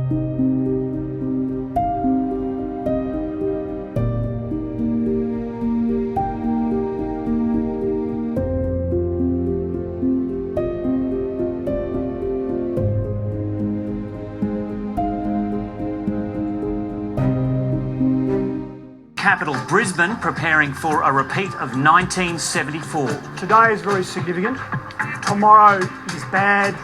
Capital Brisbane preparing for a repeat of 1974. Today is very significant. Tomorrow is bad,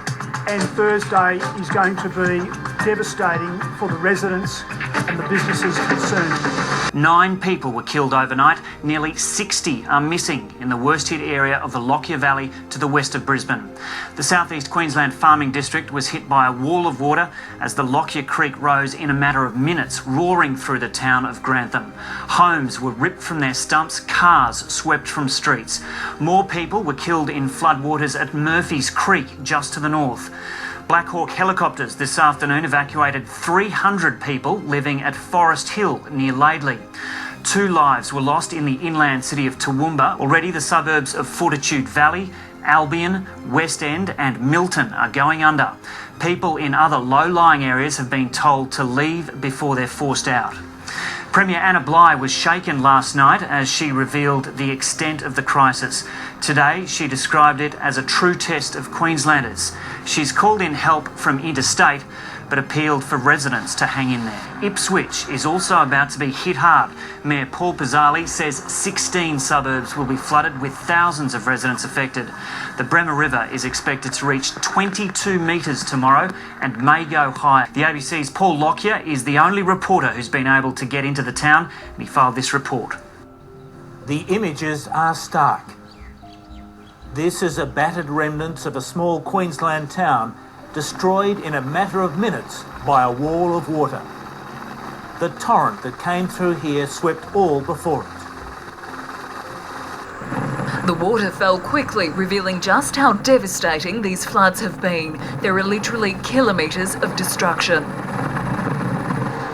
and Thursday is going to be devastating for the residents and the businesses concerned. 9 people were killed overnight. Nearly 60 are missing in the worst hit area of the Lockyer Valley to the west of Brisbane. The southeast Queensland farming district was hit by a wall of water as the Lockyer Creek rose in a matter of minutes, roaring through the town of Grantham. Homes were ripped from their stumps, cars swept from streets. More people were killed in floodwaters at Murphy's Creek, just to the north. Black Hawk helicopters this afternoon evacuated 300 people living at Forest Hill near Laidley. 2 lives were lost in the inland city of Toowoomba. Already the suburbs of Fortitude Valley, Albion, West End and Milton are going under. People in other low-lying areas have been told to leave before they're forced out. Premier Anna Bligh was shaken last night as she revealed the extent of the crisis. Today, she described it as a true test of Queenslanders. She's called in help from interstate, but appealed for residents to hang in there. Ipswich is also about to be hit hard. Mayor Paul Pizzali says 16 suburbs will be flooded with thousands of residents affected. The Bremer River is expected to reach 22 metres tomorrow and may go higher. The ABC's Paul Lockyer is the only reporter who's been able to get into the town, and he filed this report. The images are stark. This is a battered remnants of a small Queensland town destroyed in a matter of minutes by a wall of water. The torrent that came through here swept all before it. The water fell quickly, revealing just how devastating these floods have been. There are literally kilometres of destruction.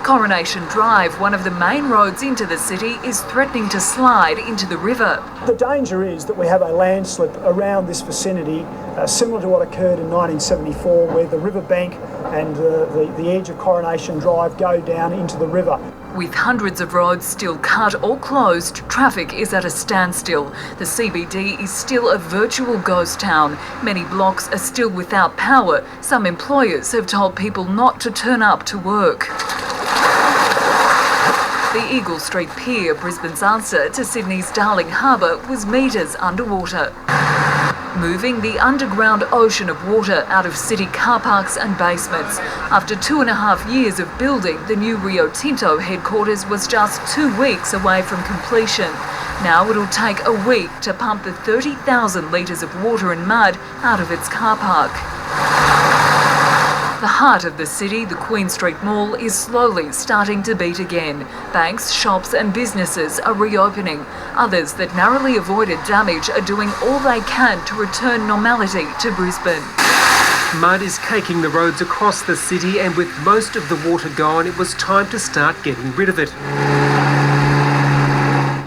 Coronation Drive, one of the main roads into the city, is threatening to slide into the river. The danger is that we have a landslip around this vicinity, similar to what occurred in 1974, where the riverbank and the edge of Coronation Drive go down into the river. With hundreds of roads still cut or closed, traffic is at a standstill. The CBD is still a virtual ghost town. Many blocks are still without power. Some employers have told people not to turn up to work. The Eagle Street Pier, Brisbane's answer to Sydney's Darling Harbour, was metres underwater. Moving the underground ocean of water out of city car parks and basements. After 2.5 years of building, the new Rio Tinto headquarters was just 2 weeks away from completion. Now it'll take a week to pump the 30,000 litres of water and mud out of its car park. The heart of the city, the Queen Street Mall, is slowly starting to beat again. Banks, shops and businesses are reopening. Others that narrowly avoided damage are doing all they can to return normality to Brisbane. Mud is caking the roads across the city, and with most of the water gone, it was time to start getting rid of it.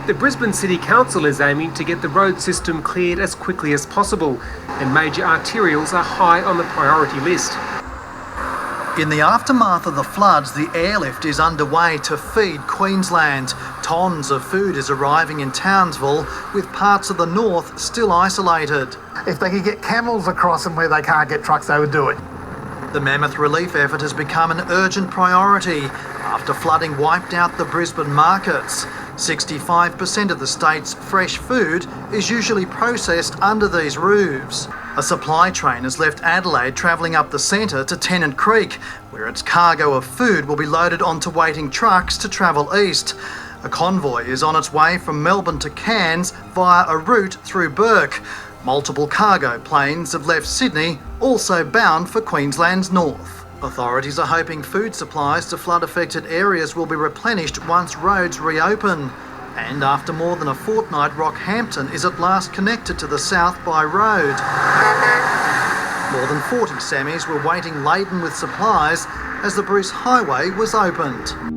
The Brisbane City Council is aiming to get the road system cleared as quickly as possible, and major arterials are high on the priority list. In the aftermath of the floods, the airlift is underway to feed Queensland. Tons of food is arriving in Townsville, with parts of the north still isolated. If they could get camels across them where they can't get trucks, they would do it. The mammoth relief effort has become an urgent priority after flooding wiped out the Brisbane markets. 65% of the state's fresh food is usually processed under these roofs. A supply train has left Adelaide travelling up the centre to Tennant Creek, where its cargo of food will be loaded onto waiting trucks to travel east. A convoy is on its way from Melbourne to Cairns via a route through Bourke. Multiple cargo planes have left Sydney, also bound for Queensland's north. Authorities are hoping food supplies to flood-affected areas will be replenished once roads reopen. And after more than a fortnight, Rockhampton is at last connected to the south by road. More than 40 semis were waiting laden with supplies as the Bruce Highway was opened.